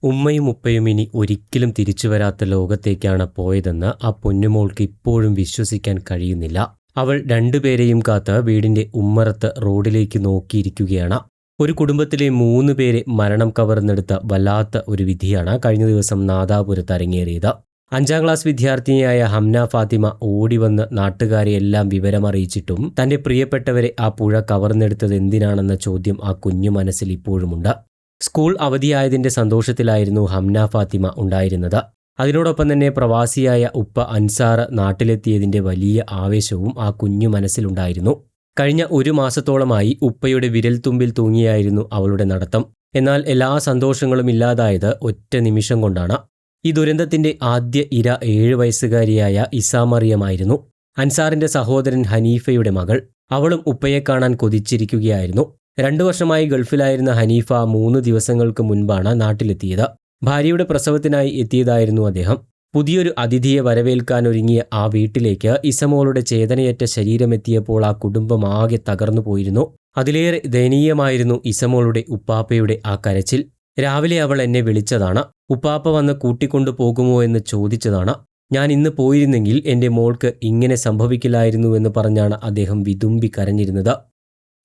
ഉമ്മയും ഉപ്പയും ഇനി ഒരിക്കലും തിരിച്ചുവരാത്ത ലോകത്തേക്കാണ് പോയതെന്ന് ആ പൊന്നുമോൾക്ക് ഇപ്പോഴും വിശ്വസിക്കാൻ കഴിയുന്നില്ല. അവൾ രണ്ടുപേരെയും കാത്ത് വീടിന്റെ ഉമ്മറത്ത് റോഡിലേക്ക് നോക്കിയിരിക്കുകയാണ്. ഒരു കുടുംബത്തിലെ 3 പേരെ മരണം കവർന്നെടുത്ത വല്ലാത്ത ഒരു വിധിയാണ് കഴിഞ്ഞ ദിവസം നാദാപുരത്ത് അരങ്ങേറിയത്. 5ാം ക്ലാസ് വിദ്യാർത്ഥിനിയായ ഹംന ഫാത്തിമ ഓടിവന്ന് നാട്ടുകാരെ എല്ലാം വിവരമറിയിച്ചിട്ടും തന്റെ പ്രിയപ്പെട്ടവരെ ആ പുഴ കവർന്നെടുത്തത് എന്തിനാണെന്ന ചോദ്യം ആ കുഞ്ഞു മനസ്സിൽ ഇപ്പോഴുമുണ്ട്. സ്കൂൾ അവധിയായതിന്റെ സന്തോഷത്തിലായിരുന്നു ഹംന ഫാത്തിമ ഉണ്ടായിരുന്നത്. അതിനോടൊപ്പം തന്നെ പ്രവാസിയായ ഉപ്പ അൻസാർ നാട്ടിലെത്തിയതിന്റെ വലിയ ആവേശവും ആ കുഞ്ഞു മനസ്സിലുണ്ടായിരുന്നു. കഴിഞ്ഞ 1 മാസത്തോളമായി ഉപ്പയുടെ വിരൽത്തുമ്പിൽ തൂങ്ങിയായിരുന്നു അവളുടെ നടത്തം. എന്നാൽ എല്ലാ സന്തോഷങ്ങളും ഇല്ലാതായത് ഒറ്റ നിമിഷം കൊണ്ടാണ്. ഈ ദുരന്തത്തിന്റെ ആദ്യ ഇര 7 വയസ്സുകാരിയായ ഇസാമറിയമായിരുന്നു. അൻസാറിന്റെ സഹോദരൻ ഹനീഫയുടെ മകൾ. അവളും ഉപ്പയെ കാണാൻ കൊതിച്ചിരിക്കുകയായിരുന്നു. 2 വർഷമായി ഗൾഫിലായിരുന്ന ഹനീഫ 3 ദിവസങ്ങൾക്ക് മുൻപാണ് നാട്ടിലെത്തിയത്. ഭാര്യയുടെ പ്രസവത്തിനായി എത്തിയതായിരുന്നു അദ്ദേഹം. പുതിയൊരു അതിഥിയെ വരവേൽക്കാനൊരുങ്ങിയ ആ വീട്ടിലേക്ക് ഇസമോളുടെ ചേതനയറ്റ ശരീരമെത്തിയപ്പോൾ ആ കുടുംബം ആകെ തകർന്നു പോയിരുന്നു. അതിലേറെ ദയനീയമായിരുന്നു ഇസമോളുടെ ഉപ്പാപ്പയുടെ ആ കരച്ചിൽ. രാവിലെ അവൾ എന്നെ വിളിച്ചതാണ്. ഉപ്പാപ്പ വന്ന് കൂട്ടിക്കൊണ്ടു പോകുമോ എന്ന് ചോദിച്ചതാണ്. ഞാൻ ഇന്ന് പോയിരുന്നെങ്കിൽ എൻ്റെ മോൾക്ക് ഇങ്ങനെ സംഭവിക്കില്ലായിരുന്നുവെന്ന് പറഞ്ഞാണ് അദ്ദേഹം വിതുമ്പി കരഞ്ഞിരുന്നത്.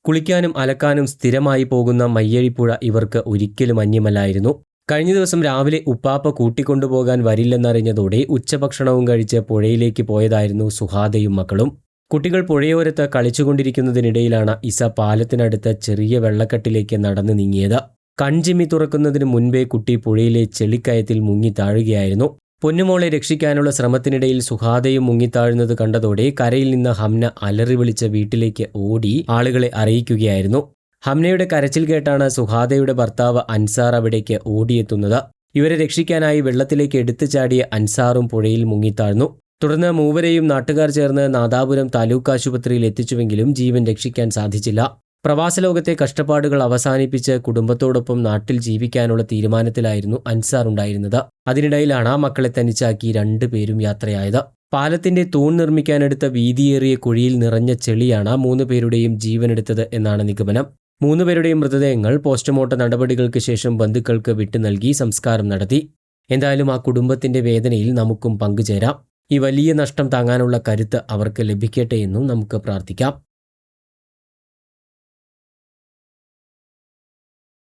കുളിക്കാനും അലക്കാനും സ്ഥിരമായി പോകുന്ന മയ്യഴിപ്പുഴ ഇവർക്ക് ഒരിക്കലും അന്യമല്ലായിരുന്നു. കഴിഞ്ഞ ദിവസം രാവിലെ ഉപ്പാപ്പ കൂട്ടിക്കൊണ്ടുപോകാൻ വരില്ലെന്നറിഞ്ഞതോടെ ഉച്ചഭക്ഷണവും കഴിച്ച് പുഴയിലേക്ക് പോയതായിരുന്നു സുഹാദയും മക്കളും. കുട്ടികൾ പുഴയോരത്ത് കളിച്ചുകൊണ്ടിരിക്കുന്നതിനിടയിലാണ് ഇസ പാലത്തിനടുത്ത് ചെറിയ വെള്ളക്കെട്ടിലേക്ക് നടന്നു നീങ്ങിയത്. കൺചിമ്മി തുറക്കുന്നതിന് മുൻപേ കുട്ടി പുഴയിലെ ചെളിക്കയത്തിൽ മുങ്ങി താഴുകയായിരുന്നു. പൊന്നുമോളെ രക്ഷിക്കാനുള്ള ശ്രമത്തിനിടയിൽ സുഹാദയും മുങ്ങിത്താഴുന്നത് കണ്ടതോടെ കരയിൽ നിന്ന് ഹംന അലറി വിളിച്ച് വീട്ടിലേക്ക് ഓടി ആളുകളെ അറിയിക്കുകയായിരുന്നു. ഹംനയുടെ കരച്ചിൽ കേട്ടാണ് സുഹാദയുടെ ഭർത്താവ് അൻസാർ അവിടേക്ക് ഓടിയെത്തുന്നത്. ഇവരെ രക്ഷിക്കാനായി വെള്ളത്തിലേക്ക് എടുത്തു ചാടിയ അൻസാറും പുഴയിൽ മുങ്ങിത്താഴ്ന്നു. തുടർന്ന് മൂവരെയും നാട്ടുകാർ ചേർന്ന് നാദാപുരം താലൂക്ക് ആശുപത്രിയിൽ എത്തിച്ചുവെങ്കിലും ജീവൻ രക്ഷിക്കാൻ സാധിച്ചില്ല. പ്രവാസലോകത്തെ കഷ്ടപ്പാടുകൾ അവസാനിപ്പിച്ച് കുടുംബത്തോടൊപ്പം നാട്ടിൽ ജീവിക്കാനുള്ള തീരുമാനത്തിലായിരുന്നു അൻസാർ ഉണ്ടായിരുന്നത്. അതിനിടയിലാണ് മക്കളെ തനിച്ചാക്കി 2 പേരും യാത്രയായത്. പാലത്തിന്റെ തൂൺ നിർമ്മിക്കാനെടുത്ത വീതിയേറിയ കുഴിയിൽ നിറഞ്ഞ ചെളിയാണ് 3 പേരുടെയും ജീവനെടുത്തത് എന്നാണ് നിഗമനം. 3 പേരുടെയും മൃതദേഹങ്ങൾ പോസ്റ്റ്മോർട്ടം നടപടികൾക്ക് ശേഷം ബന്ധുക്കൾക്ക് വിട്ടു നൽകി സംസ്കാരം നടത്തി. എന്തായാലും ആ കുടുംബത്തിന്റെ വേദനയിൽ നമുക്കും പങ്കുചേരാം. ഈ വലിയ നഷ്ടം താങ്ങാനുള്ള കരുത്ത് അവർക്ക് ലഭിക്കട്ടെ എന്നും നമുക്ക് പ്രാർത്ഥിക്കാം.